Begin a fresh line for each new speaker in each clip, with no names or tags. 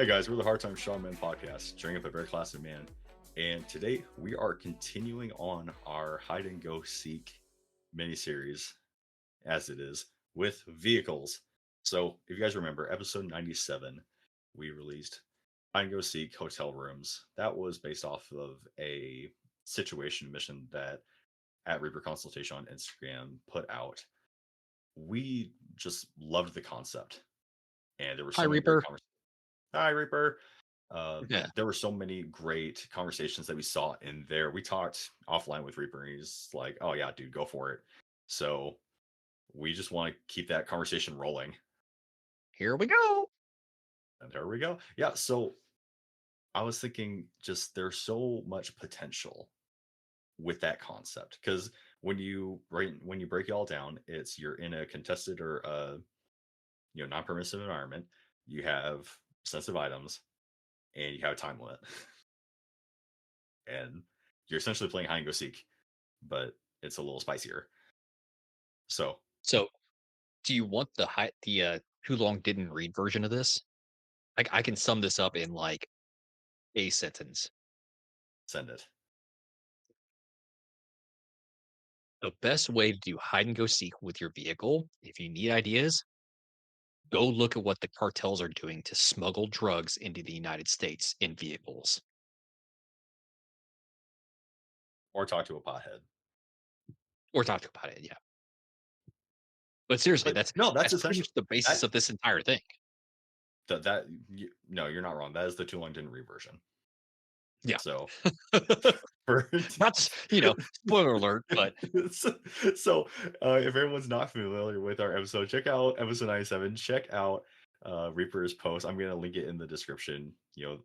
Hey guys, we're the Hard Time Strong Men podcast, cheering up a very classic man. And today we are continuing on our hide and go seek miniseries, as it is, with vehicles. So if you guys remember, episode 97, we released hide and go seek hotel rooms. That was based off of a situation mission that at Reaper Consultation on Instagram put out. We just loved the concept, and there were
Hi,
so many great
Reaper.
conversations. Hi, Reaper.
Yeah.
There were so many great conversations that we saw in there. We talked offline with Reaper, and he's like, "Oh yeah, dude, go for it." So we just want to keep that conversation rolling,
Here we go.
and there we go. Yeah. So I was thinking, just there's so much potential with that concept because when you break it all down, it's you're in a contested or non-permissive environment. You have sensitive items, and you have a time limit. And you're essentially playing hide and go seek, but it's a little spicier. So
So, do you want the too long didn't read version of this? I can sum this up in like a sentence.
send it.
The best way to do hide and go seek with your vehicle, if you need ideas, go look at what the cartels are doing to smuggle drugs into the United States in vehicles.
Or talk to a pothead.
Or talk about it, yeah. But seriously,
But
that's
no, that's
that's pretty
essentially
much the basis
that
of this entire thing.
no, you're not wrong. That is the too long didn't read version.
Yeah.
So for
That's spoiler alert, but
so, if everyone's not familiar with our episode, check out episode 97. Check out Reaper's post. I'm gonna link it in the description.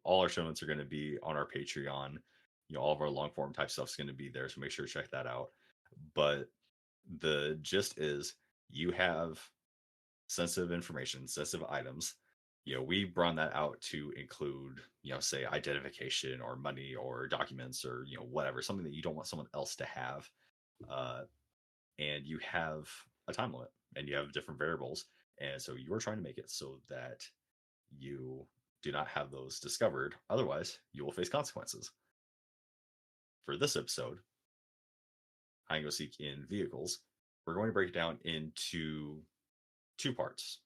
All our show notes are gonna be on our Patreon. All of our long form type stuff's gonna be there, so make sure to check that out. But the gist is you have sensitive information, sensitive items. We broaden that out to include, say identification or money or documents or whatever, something that you don't want someone else to have. Uh, and you have a time limit and you have different variables. And so you're trying to make it so that you do not have those discovered. Otherwise, you will face consequences. For this episode, hide and go seek in vehicles, we're going to break it down into two parts,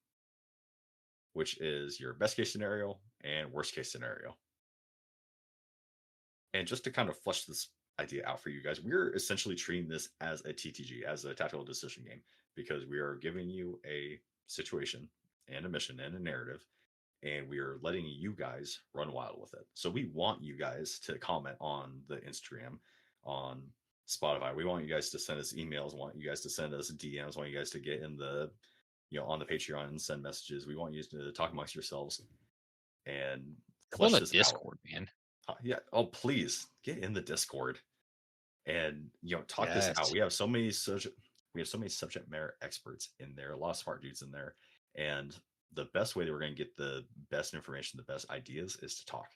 which is your best case scenario and worst case scenario. And just to kind of flesh this idea out for you guys, we're essentially treating this as a TTG, as a tactical decision game, because we are giving you a situation and a mission and a narrative, and we are letting you guys run wild with it. So we want you guys to comment on the Instagram, on Spotify. We want you guys to send us emails, want you guys to send us DMs, want you guys to get in the on the Patreon and send messages. We want you to talk amongst yourselves and
come on
flesh
the
this out.
Discord, man.
Yeah. Oh, please get in the Discord and talk this
Yes.
out. We have so many subject matter experts in there, a lot of smart dudes in there, and the best way that we're going to get the best information, the best ideas, is to talk.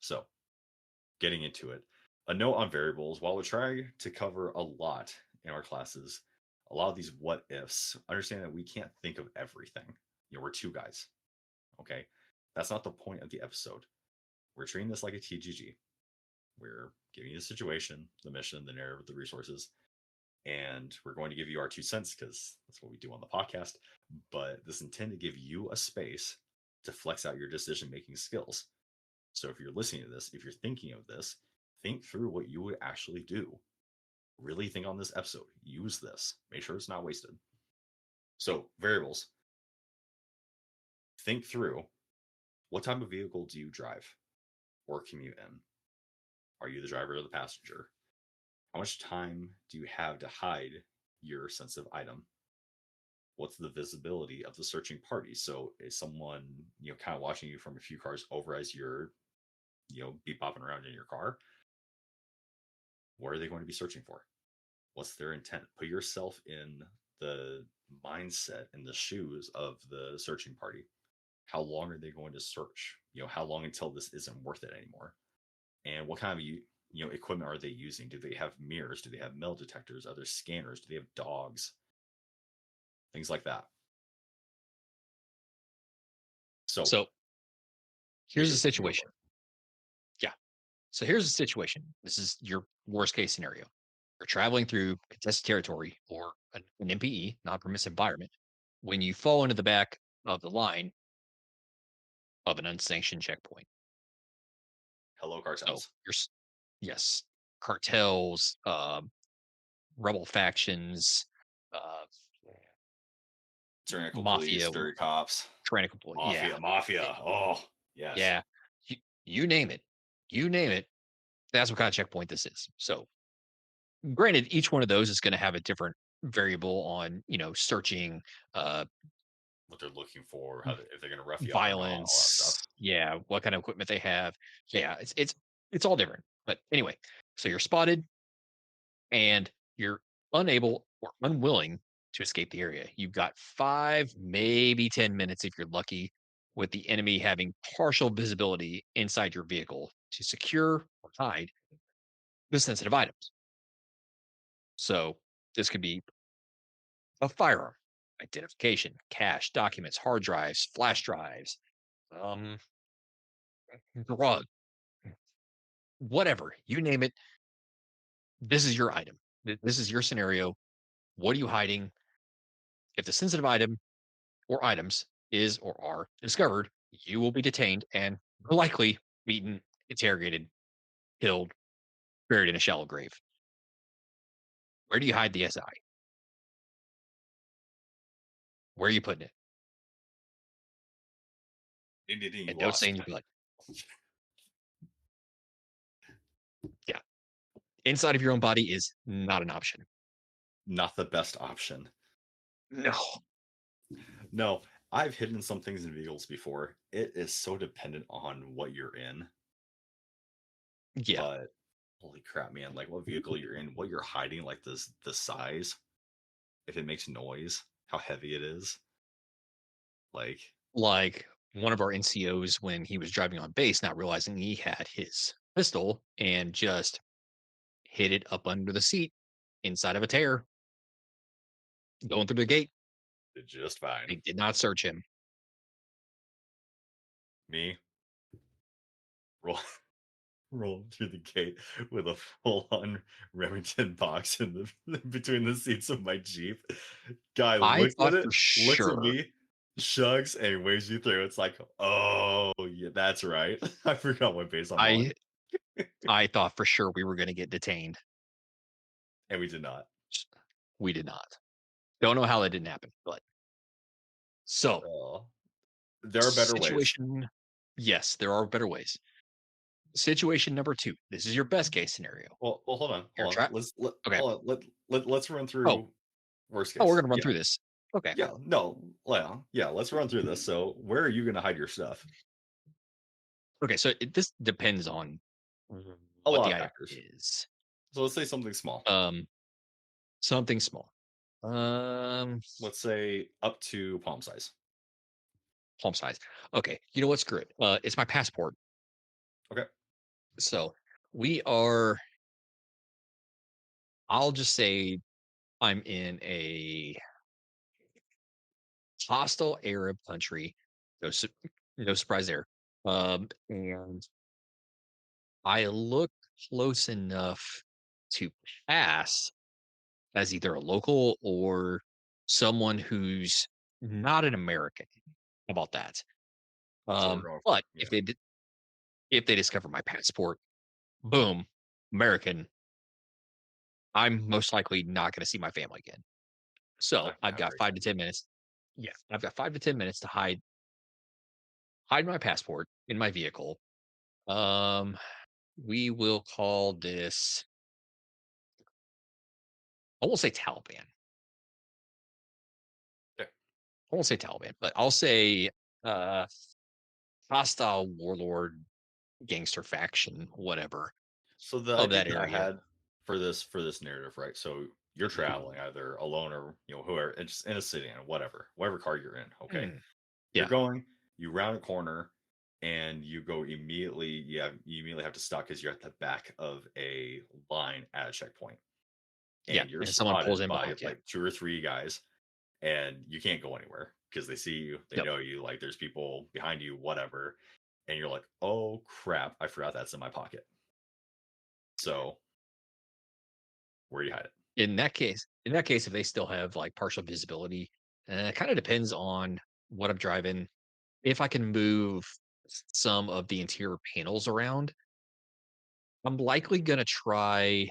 So, getting into it, a note on variables. While we're trying to cover a lot in our classes, a lot of these what ifs, understand that we can't think of everything. We're two guys. Okay. That's not the point of the episode. We're treating this like a TGG. We're giving you the situation, the mission, the narrative, the resources, and we're going to give you our 2 cents because that's what we do on the podcast. But this is intended to give you a space to flex out your decision making skills. So if you're listening to this, if you're thinking of this, think through what you would actually do. Really think on this episode. Use this. Make sure it's not wasted. So, variables. Think through, what type of vehicle do you drive or commute in? Are you the driver or the passenger? How much time do you have to hide your sensitive item? What's the visibility of the searching party? So is someone, kind of watching you from a few cars over as you're, beep bopping around in your car? What are they going to be searching for? What's their intent? Put yourself in the mindset and the shoes of the searching party. How long are they going to search? How long until this isn't worth it anymore? And what kind of equipment are they using? Do they have mirrors? Do they have metal detectors? Are there scanners? Do they have dogs? Things like that. So
Here's the
Here's your
situation. Yeah. So here's the situation. This is your worst case scenario. You're traveling through contested territory or an MPE, non permissive environment, when you fall into the back of the line of an unsanctioned checkpoint.
hello
So
cartels.
yes, cartels, rebel factions, uh,
Tyrannical police,
mafia,
dirty cops,
tyrannical, yeah,
mafia. Oh, yes.
yeah, you, you name it, you name it. That's what kind of checkpoint this is. So, granted, each one of those is going to have a different variable on searching, uh,
What they're looking for, if they're gonna rough you up or not, all that stuff.
violence, yeah, what kind of equipment they have. Yeah, it's all different. But anyway, so you're spotted and you're unable or unwilling to escape the area. You've got 5, maybe 10 minutes if you're lucky, with the enemy having partial visibility inside your vehicle to secure or hide the sensitive items. So this could be a firearm, identification, cash, documents, hard drives, flash drives, um, drug, whatever, you name it. This is your item. This is your scenario. What are you hiding? If the sensitive item or items is or are discovered, you will be detained and likely beaten, interrogated, killed, buried in a shallow grave. Where do you hide the SI? Where are you putting it?
Ding, ding, ding, you
And don't say
lost.
in your blood. Yeah. Inside of your own body is not an option.
Not the best option.
No.
No, I've hidden some things in vehicles before. It is so dependent on what you're in,
Yeah.
but holy crap, man! Like what vehicle you're in, what you're hiding, like the size, if it makes noise, how heavy it is, like
Like one of our NCOs when he was driving on base, not realizing he had his pistol and just hid it up under the seat inside of a tear going through the gate.
did just fine.
They did not search him.
Me roll rolling through the gate with a full on Remington box in the between the seats of my Jeep. Guy
I
looks at
thought
it,
for
looks at
sure,
me, shrugs, and waves you through. It's like, oh yeah, that's right. I forgot what base I'm on.
I I thought for sure we were going to get detained.
And we did not.
We did not. Don't know how that didn't happen, but so
Oh, there are better ways.
situation. Yes, there are better ways. Situation number two. This is your best case scenario.
Well, hold on,
You're
hold on.
trapped. Okay.
Hold on. Let's run
Oh,
through worst
oh, we're
case.
gonna run
Yeah,
through this. Okay.
yeah. No, well, yeah. Let's run through this. So, where are you going to hide your stuff?
Okay. So this depends on
A
what
lot
the
of
item
factors.
is.
So, let's say something small.
Um, something small. Um,
Let's say up to palm size.
palm size. Okay. You know what? Screw it. It's my passport.
Okay.
So we are. I'll just say I'm in a hostile Arab country. No, no surprise there. And I look close enough to pass as either a local or someone who's not an American. How about that?
So we're going.
But
Yeah.
if they discover my passport, boom, American. I'm most likely not going to see my family again. So
Not gonna
I've
have a
got
great
5 to 10 minutes. Yeah, I've got 5 to 10 minutes to hide my passport in my vehicle. Um, we will call this. I won't say Taliban.
time.
I won't say Taliban, but I'll say uh, hostile warlord, gangster faction, whatever
So the
of
idea
that
that I
area.
had for this narrative, right? So you're traveling either alone or whoever, it's just in a city and whatever car you're in. Okay,
Mm,
you're
yeah,
going, you round a corner, and you go immediately. You immediately have to stop because you're at the back of a line at a checkpoint,
yeah.
and you're
And someone pulls
spotted
in
by
behind you.
like two or three guys, and you can't go anywhere because they see you, they
Yep.
know you. Like there's people behind you, whatever, and you're like, oh crap, I forgot that's in my pocket. So where do you hide it?
In that case, if they still have like partial visibility, it kind of depends on what I'm driving. If I can move some of the interior panels around, I'm likely gonna try.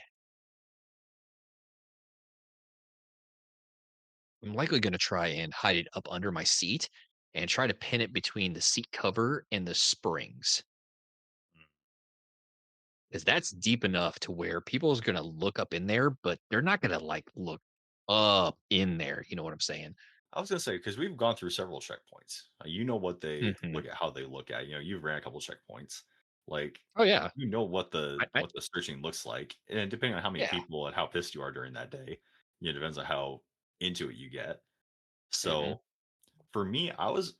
I'm likely gonna try and hide it up under my seat and try to pin it between the seat cover and the springs.
Mm.
Because that's deep enough to where people's gonna look up in there, but they're not gonna like look up in there. You know what I'm saying?
I was gonna say because we've gone through several checkpoints. You know what they
Hmm.
look at, how they look at. You've ran a couple checkpoints. Like
Oh yeah,
you know what
I
the searching looks like, and depending on how many
yeah.
people and how pissed you are during that day, depends on how into it you get.
Hmm.
So for me, I was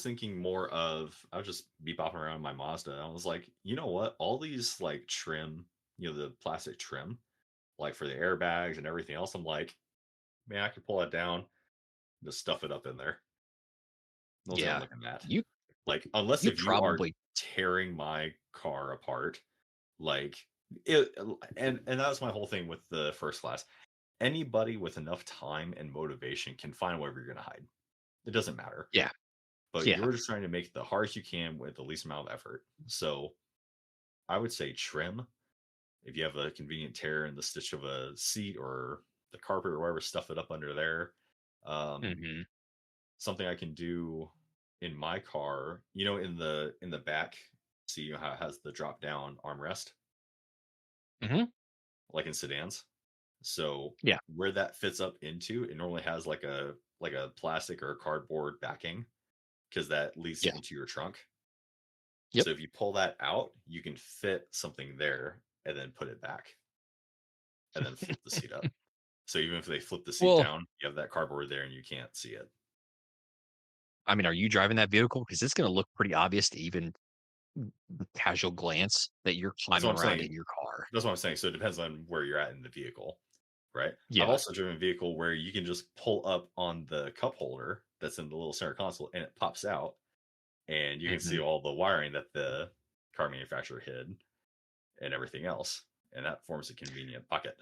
thinking more of I was just be bopping around in my Mazda. I was like, you know what? All these like trim, the plastic trim, like for the airbags and everything else. I'm like, man, I could pull that down, just stuff it up in there. No one's gonna
Yeah,
look at that.
you
Like, unless
you
if you are
probably
tearing my car apart, like it, and that was my whole thing with the first class. Anybody with enough time and motivation can find whatever you're gonna hide. It doesn't matter.
yeah,
But
yeah.
you're just trying to make it the hardest you can with the least amount of effort. So I would say trim. If you have a convenient tear in the stitch of a seat or the carpet or whatever, stuff it up under there. Um,
Mhm,
Something I can do in my car, in the back, see how it has the drop down armrest,
mhm,
like in sedans. So
yeah,
where that fits up into, it normally has like a plastic or a cardboard backing because that leads
yeah,
into your trunk.
yep.
So if you pull that out, you can fit something there and then put it back and then flip the seat up. So even if they flip the seat
Well,
down, you have that cardboard there and you can't see it.
I mean, are you driving that vehicle? Because it's gonna look pretty obvious to even casual glance that you're
That's what
climbing
I'm
around
saying.
in your car.
That's what I'm saying. So it depends on where you're at in the vehicle, right? I've
Yeah,
also driven a vehicle where you can just pull up on the cup holder that's in the little center console and it pops out and you can see
mhm.
all the wiring that the car manufacturer hid and everything else. And that forms a convenient pocket.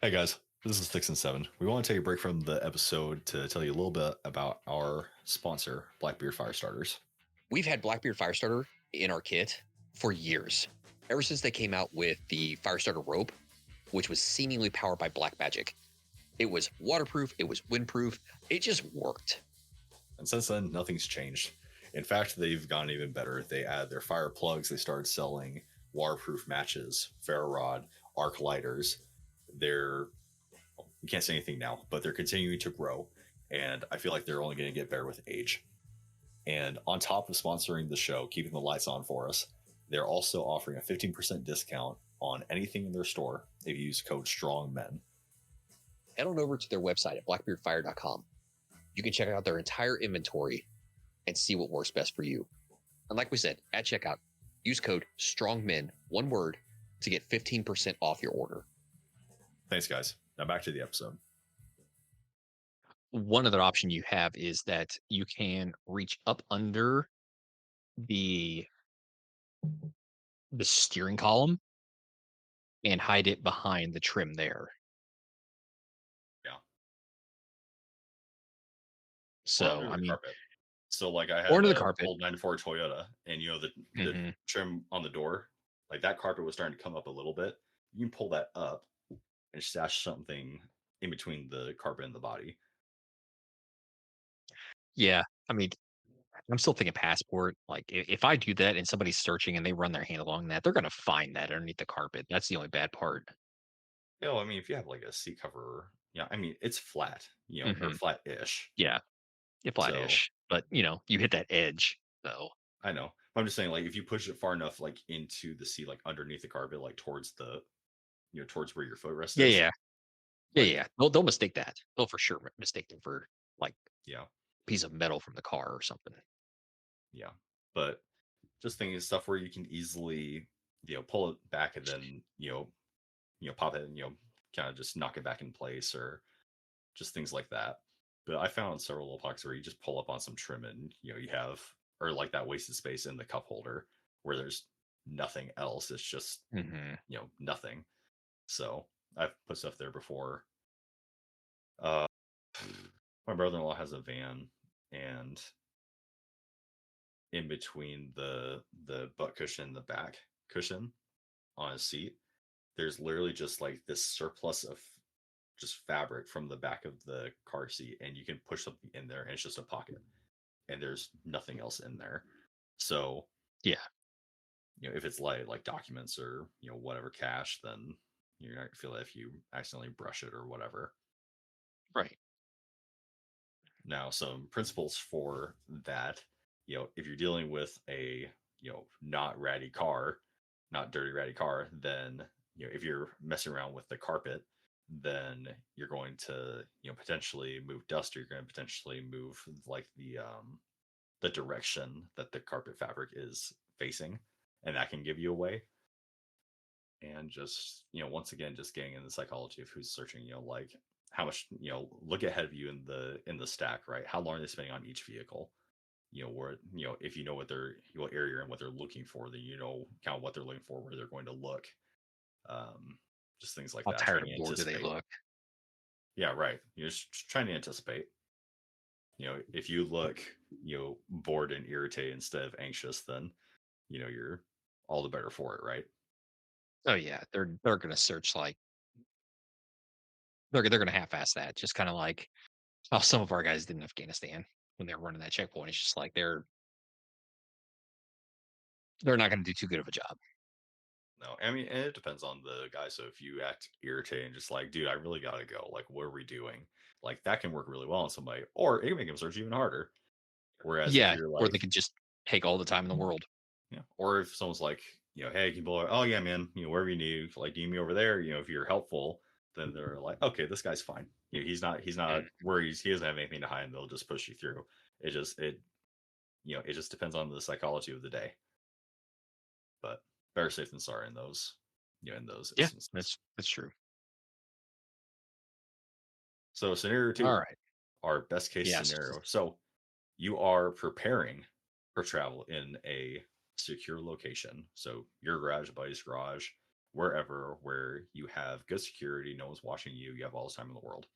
Hey guys, this is Six and Seven. We want to take a break from the episode to tell you a little bit about our sponsor, Blackbeard Fire Starters.
We've had Blackbeard Firestarter in our kit for years. Ever since they came out with the Firestarter rope, which was seemingly powered by black magic. It was waterproof, it was windproof, it just worked.
And since then, nothing's changed. In fact, they've gone even better. They added their fire plugs. They started selling waterproof matches, ferro rod, arc lighters. They're we can't say anything now, but they're continuing to grow, and I feel like they're only going to get better with age. And on top of sponsoring the show, keeping the lights on for us, they're also offering a 15% discount on anything in their store if you use code STRONGMEN.
Head on over to their website at blackbeardfire.com. You can check out their entire inventory and see what works best for you. And like we said, at checkout, use code STRONGMEN, one word, to get 15% off your order.
Thanks, guys. Now back to the episode.
One other option you have is that you can reach up under the the steering column and hide it behind the trim there.
Yeah. Or
So,
under
I
the
mean,
carpet. So like I
or
had
under the
a
carpet.
old 94 Toyota and the
Mhm.
trim on the door, like that carpet was starting to come up a little bit. You can pull that up and stash something in between the carpet and the body.
Yeah, I mean, I'm still thinking passport. Like, if I do that and somebody's searching and they run their hand along that, they're gonna find that underneath the carpet. That's the only bad part.
I mean, if you have like a seat cover, yeah, I mean it's flat, or
Mhm.
flat-ish.
Yeah, yeah,
So
flat-ish, but, you hit that edge, so
I know. I'm just saying, like, if you push it far enough, like into the seat, like underneath the carpet, like towards towards where your footrest
yeah,
is,
yeah. Yeah, yeah,
like,
yeah. They'll mistake that. They'll for sure mistake them for, like,
yeah,
piece of metal from the car or something.
yeah. But just thinking of stuff where you can easily, pull it back and then, pop it and, kind of just knock it back in place or just things like that. But I found several little pockets where you just pull up on some trim and, you have or like that wasted space in the cup holder where there's nothing else. It's just,
Hmm.
nothing. So I've put stuff there before. Uh, my brother-in-law has a van, and in between the butt cushion and the back cushion on his seat, there's literally just like this surplus of just fabric from the back of the car seat, and you can push something in there, and it's just a pocket, and there's nothing else in there. So
Yeah,
if it's like documents or whatever cash, then you're not gonna feel it if you accidentally brush it or whatever.
right.
Now, some principles for that, if you're dealing with a, not ratty car, not dirty ratty car, then, if you're messing around with the carpet, then you're going to, potentially move dust, or you're going to potentially move like the direction that the carpet fabric is facing, and that can give you away. And just, once again, just getting in the psychology of who's searching, like how much, look ahead of you in the stack, right? How long are they spending on each vehicle? Where, if you know what area and what they're looking for, then kind of what they're looking for, where they're going to look. um just things like
How
that,
tired
trying
or
to
bored do they
anticipate.
look?
Yeah, right, you're just trying to anticipate. If you look, bored and irritated instead of anxious, then you're all the better for it, right?
Oh yeah, they're gonna search like they're gonna half-ass that, just kind of like how some of our guys did in Afghanistan when they were running that checkpoint. It's just like they're not gonna do too good of a job.
No, I mean, and it depends on the guy. So if you act irritating, just like, dude, I really gotta go. Like, what are we doing? Like, that can work really well on somebody, or it can make them search even harder. Whereas if
Yeah,
you're
or they
like,
could just take all the time in the world.
or if someone's like, hey, can you blow? Oh yeah, man, wherever you need, like, need me over there. If you're helpful, then they're like, okay, this guy's fine. He's not
Mm.
worried. He doesn't have anything to hide. They'll just push you through. It just depends on the psychology of the day. But better safe than sorry in those
Yeah,
instances.
that's true.
So scenario
All
two,
right.
our best case
Yes.
scenario. So you are preparing for travel in a secure location. So your garage, buddy's garage, wherever, where you have good security, no one's watching you, you have all the time in the world.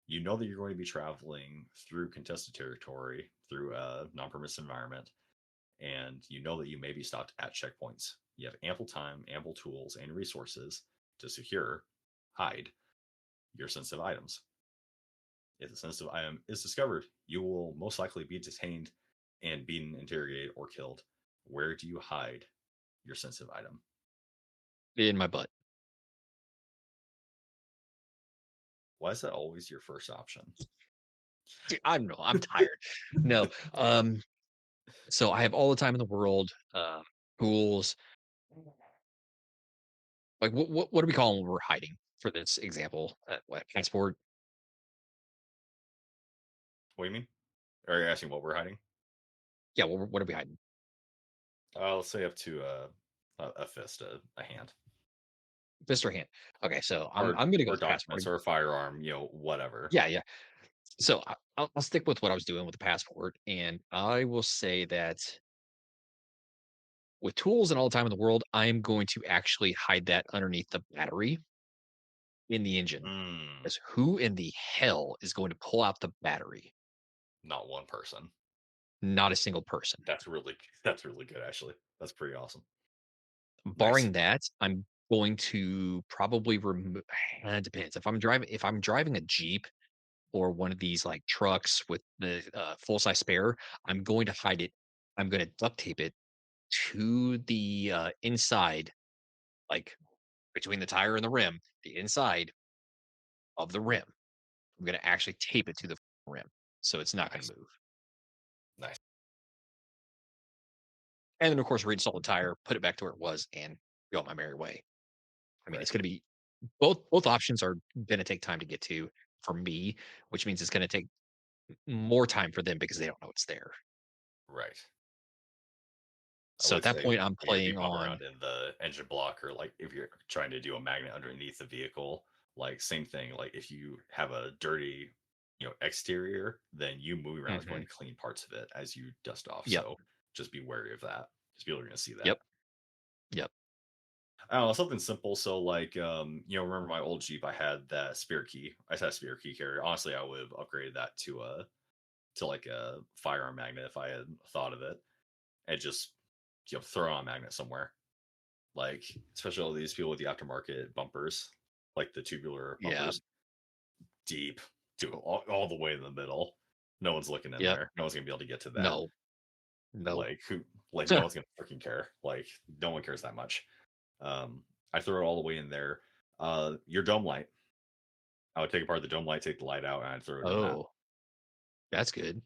You know that you're going to be traveling through contested territory, through a non-permissive environment, and you know that you may be stopped at checkpoints. You have ample time, ample tools, and resources to secure, hide your sensitive items. If the sensitive item is discovered, you will most likely be detained and beaten, interrogated, or killed. Where do you hide your sensitive item?
In my butt.
Why is that always your first option?
Dude, I'm tired. No. So I have all the time in the world, tools. Like what do we call when we're hiding for this example? What passport?
What do you mean? Are you asking what we're hiding?
Yeah, what are we hiding?
Let's say up to a fist, a hand,
Fist or hand? Okay, so I'm
or
I'm gonna go
or
with passport.
documents, or a firearm, whatever.
Yeah, yeah. So I'll stick with what I was doing with the passport, and I will say that with tools and all the time in the world, I am going to actually hide that underneath the battery in the engine.
Mm,
Because who in the hell is going to pull out the battery?
not one person.
Not a single person.
That's really good, actually. That's pretty awesome. Nice.
Barring that, I'm going to probably remove. It depends. If I'm driving a Jeep or one of these like trucks with the full size spare, I'm going to hide it. I'm going to duct tape it to the inside, like between the tire and the rim, the inside of the rim. I'm going to actually tape it to the rim so it's not going
Nice.
to move.
Nice.
And then, of course, reinstall the tire, put it back to where it was, and go on my merry way. I mean,
Right.
it's going to be both options are going to take time to get to for me, which means it's going to take more time for them because they don't know it's there.
Right. I
So at
would
that
say
point, I'm
if you
playing
bum
on.
around in the engine block, or like if you're trying to do a magnet underneath the vehicle, like same thing. Like if you have a dirty, exterior, then you moving around is going
Mhm.
to clean parts of it as you dust off.
Yep.
So just be wary of that because people are going to see that.
Yep. Yep.
I don't know, something simple. So like, remember my old Jeep? I had that spare key. I had a spare key carrier. Honestly, I would have upgraded that to like a firearm magnet if I had thought of it, and just throw it on a magnet somewhere. Like, especially all these people with the aftermarket bumpers, like the tubular
Yeah.
bumpers, deep, all the way in the middle. No one's looking in
Yep.
there. No one's gonna be able to get to that.
No. No.
Like who? Like no one's gonna freaking care. Like no one cares that much. Um, I throw it all the way in there. Your dome light. I would take apart the dome light, take the light out, and I'd throw it in that.
Oh, that's good.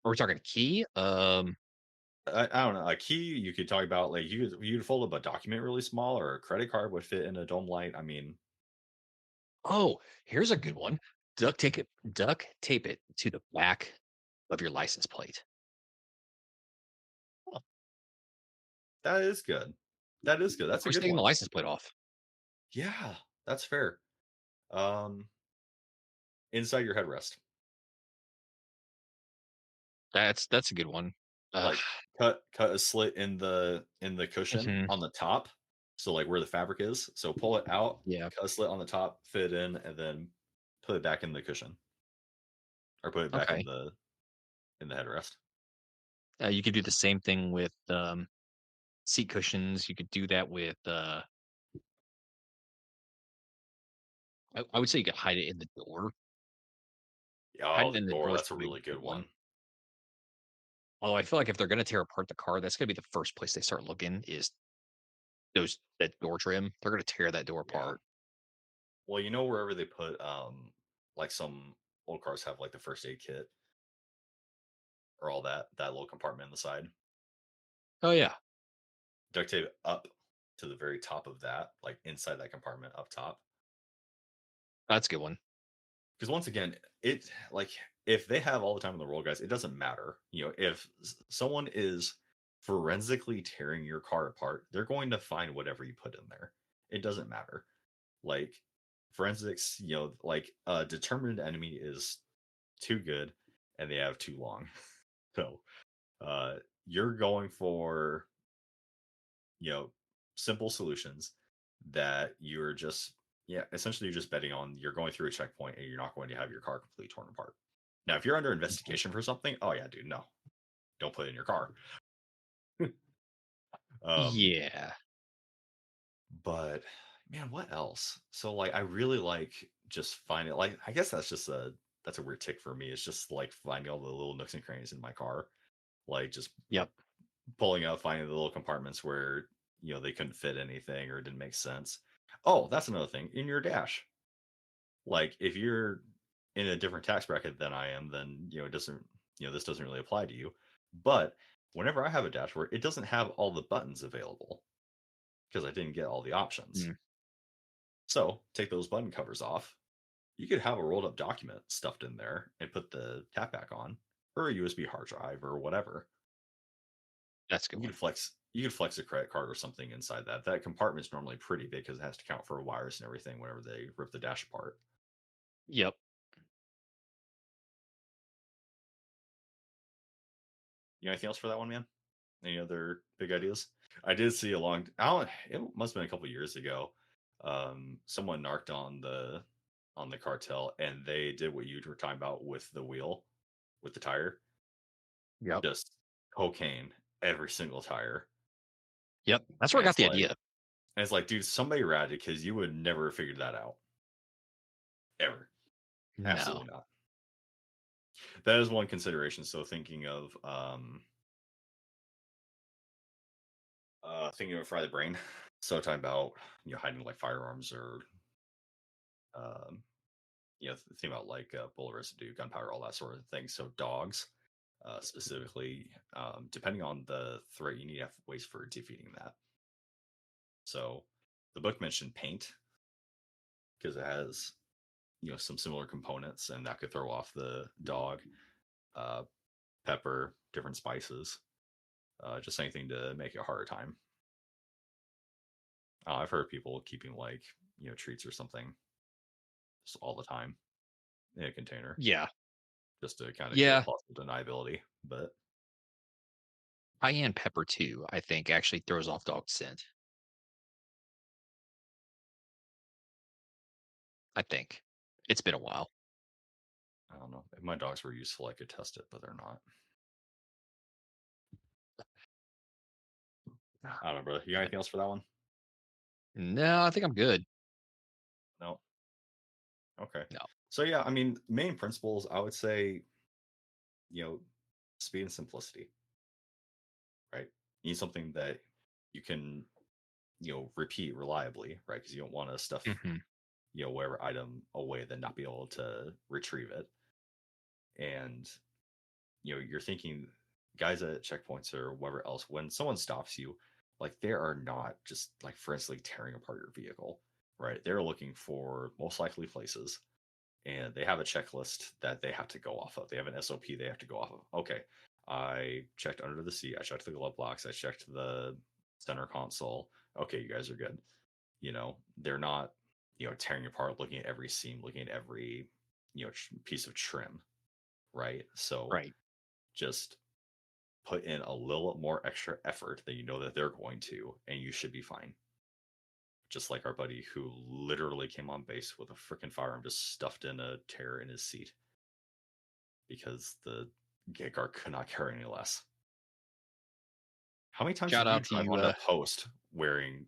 Are we talking key?
I don't know. A key you could talk about, like you could fold up a document really small, or a credit card would fit in a dome light. I mean,
Oh, here's a good one. Duct tape it to the back of your license plate.
huh, that is good. That is good. That's a
Who's
good
taking the
one.
license plate off?
Yeah, that's fair. Um, inside your headrest,
That's a good one. Ugh,
like cut a slit in the cushion
mhm,
on the top, so like where the fabric is. So pull it out,
yeah,
cut a slit on the top, fit it in, and then put it back in the cushion, or put it back
okay.
in the headrest.
You could do the same thing with, seat cushions. You could do that with, I would say you could hide it in the door.
Oh,
Hiding
the
in the
door.
door is
That's a
probably
really
a good
good
one.
one.
Although I feel like if they're gonna tear apart the car, that's gonna be the first place they start looking is those that door trim. They're gonna tear that door
Yeah.
apart.
Well, wherever they put like some old cars have like the first aid kit or all that little compartment on the side.
Oh, yeah.
Duct tape up to the very top of that, like inside that compartment up top.
That's a good one.
Because once again, it like if they have all the time in the world, guys, it doesn't matter. If someone is forensically tearing your car apart, they're going to find whatever you put in there. It doesn't matter. Like forensics, like a determined enemy is too good and they have too long. So you're going for, you know, simple solutions that you're just, yeah, essentially you're just betting on you're going through a checkpoint and you're not going to have your car completely torn apart. Now, if you're under
Mhm.
investigation for something, oh yeah, dude, no, don't put it in your car. um,
Yeah.
but man, what else? So like I really like just finding, like, I guess that's a weird tick for me. It's just like finding all the little nooks and crannies in my car. Like just
Yep.
pulling out, finding the little compartments where they couldn't fit anything or it didn't make sense. Oh, that's another thing in your dash. Like if you're in a different tax bracket than I am, then it doesn't this doesn't really apply to you. But whenever I have a dashboard, it doesn't have all the buttons available because I didn't get all the options.
Mm,
So take those button covers off. You could have a rolled up document stuffed in there and put the cap back on, or a USB hard drive or whatever.
that's a good
You
one.
could flex a credit card or something inside that. That compartment's normally pretty big because it has to count for wires and everything whenever they rip the dash apart.
Yep.
Anything else for that one, man? Any other big ideas? I did see a long. I don't. It must have been a couple years ago. Someone narked on the cartel, and they did what you were talking about with the wheel, with the tire,
Yep.
just cocaine every single tire,
Yep. That's where
and
I got
it's
the
like,
idea.
dude, somebody ratted because you would never have figured that out ever.
No.
Absolutely not. That is one consideration. So thinking of fry the brain. So talking about hiding like firearms or um think about like bullet residue, gunpowder, all that sort of thing. So dogs, specifically, depending on the threat, you need to have ways for defeating that. So the book mentioned paint because it has some similar components, and that could throw off the dog. Uh, Pepper, different spices, just anything to make it a harder time. I've heard people keeping like treats or something just all the time. in a container
Yeah.
just to kind of give
Yeah.
possible deniability. But
Cayenne pepper too, I think, actually throws off dog scent. I think. It's been a while.
I don't know. If my dogs were useful, I could test it, but they're not. I don't know, brother. You got anything else for that one?
No, I think I'm good.
No. Okay.
No.
So yeah, I mean, main principles, I would say, you know, speed and simplicity, right? You need something that you can, repeat reliably, right? Because you don't want to stuff,
Mhm.
whatever item away, then not be able to retrieve it. And you're thinking guys at checkpoints or whatever else, when someone stops you, like they are not just like forensically tearing apart your vehicle, right? They're looking for most likely places and they have a checklist that they have to go off of. They have an SOP they have to go off of. Okay, I checked under the seat, I checked the glove box, I checked the center console. Okay, you guys are good. They're not, tearing apart, looking at every seam, looking at every, piece of trim, right? So
Right.
just put in a little more extra effort than you know that they're going to, and you should be fine. Just like our buddy who literally came on base with a freaking firearm just stuffed in a tear in his seat because the gate guard could not carry any less. How many times
Shout
did you
out to
drive
you,
on a post wearing,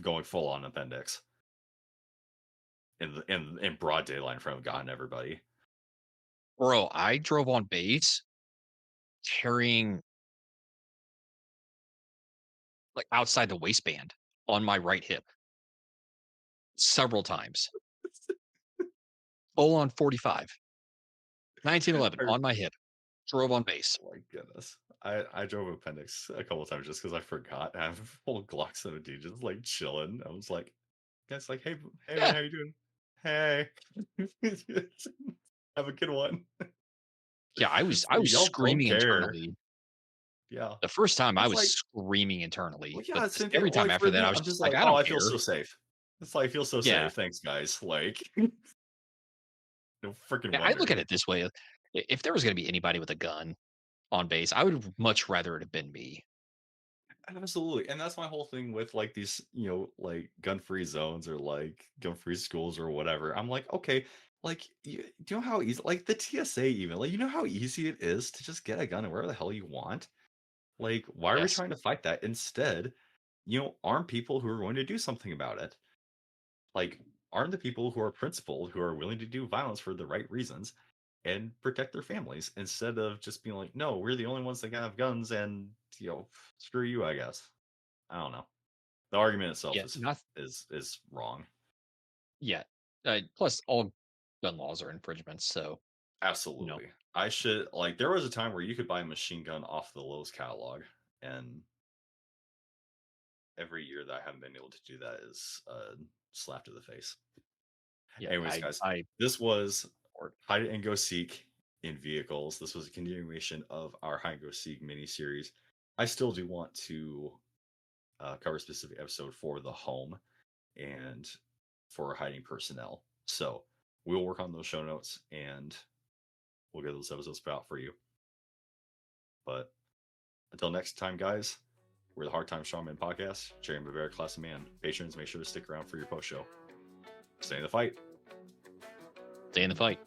going full on appendix in broad daylight in front of God and everybody?
bro. I drove on base carrying like outside the waistband on my right hip several times. Full on 45, 1911
I
on my hip. Drove on base.
Oh my goodness. I drove appendix a couple of times just because I forgot. I have a full Glock 17 just like chilling. I was like, guys, like, hey man,
Yeah.
how you doing? Hey, have a good one.
Yeah, I
It's
was I
like,
was
y'all don't
screaming
care.
internally.
Yeah,
The first time I
it's
was
like,
screaming
well,
internally, but
yeah,
just
same thing.
every time
Like
after
for
that,
me,
I was
I'm
just
just
like,
like,
"I
oh,
don't
I feel
care."
so safe. It's like I feel so
Yeah.
safe. Thanks, guys. Like, no freaking
Yeah, I look
wonder.
at it this way, if there was gonna be anybody with a gun on base, I would much rather it have been me.
Absolutely. And that's my whole thing with like these, like gun-free zones or like gun-free schools or whatever. I'm like, okay, like do you know how easy like the TSA even, like you know how easy it is to just get a gun and wherever the hell you want? Like, why are we
Yes.
trying to fight that? Instead, arm people who are going to do something about it. Like, arm the people who are principled, who are willing to do violence for the right reasons and protect their families instead of just being like, no, we're the only ones that can have guns and screw you, I guess. I don't know. The argument itself
Yeah,
is
not
is wrong.
yet. Plus all gun laws are infringements, so, you know.
Absolutely. I should like there was a time where you could buy a machine gun off the Lowe's catalog, and every year that I haven't been able to do that is a slap to the face.
Yeah,
Anyways, guys,
I
this was
or
Hide and Go Seek in vehicles. This was a continuation of our Hide and Go Seek mini series. I still do want to cover a specific episode for the home and for hiding personnel. So we'll work on those show notes and we'll get those episodes put out for you. But until next time, guys, we're the Hard Time Strongman podcast. Jerry and Bavarian Class of Man. Patrons, make sure to stick around for your post show. Stay in the fight.
stay in the fight.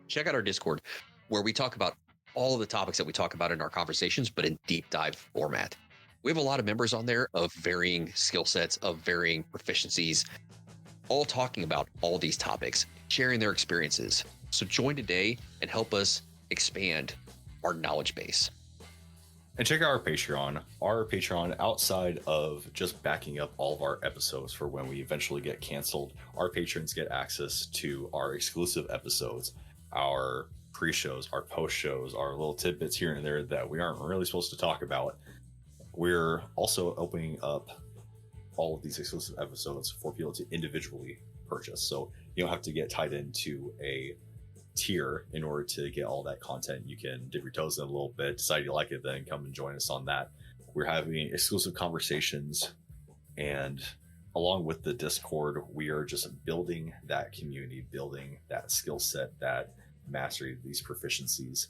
Check out our Discord where we talk about all the topics that we talk about in our conversations, but in deep dive format. We have a lot of members on there of varying skill sets, of varying proficiencies, all talking about all these topics, sharing their experiences. So join today and help us expand our knowledge base.
And check out our Patreon. Our Patreon, outside of just backing up all of our episodes for when we eventually get canceled, our patrons get access to our exclusive episodes, our pre-shows, our post-shows, our little tidbits here and there that we aren't really supposed to talk about. We're also opening up all of these exclusive episodes for people to individually purchase. So you don't have to get tied into a tier in order to get all that content. You can dip your toes in a little bit, decide you like it, then come and join us on that. We're having exclusive conversations, and along with the Discord, we are just building that community, building that skill set, that mastery, these proficiencies.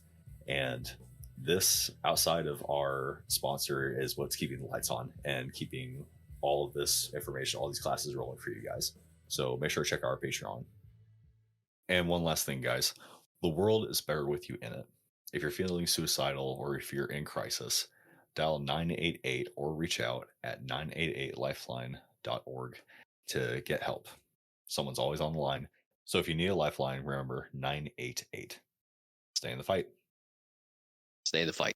And this, outside of our sponsor, is what's keeping the lights on and keeping all of this information, all these classes rolling for you guys. So make sure to check out our Patreon. And one last thing, guys, the world is better with you in it. If you're feeling suicidal or if you're in crisis, dial 988 or reach out at 988lifeline.org to get help. Someone's always on the line. So if you need a lifeline, remember 988. Stay in the fight.
Stay in the fight.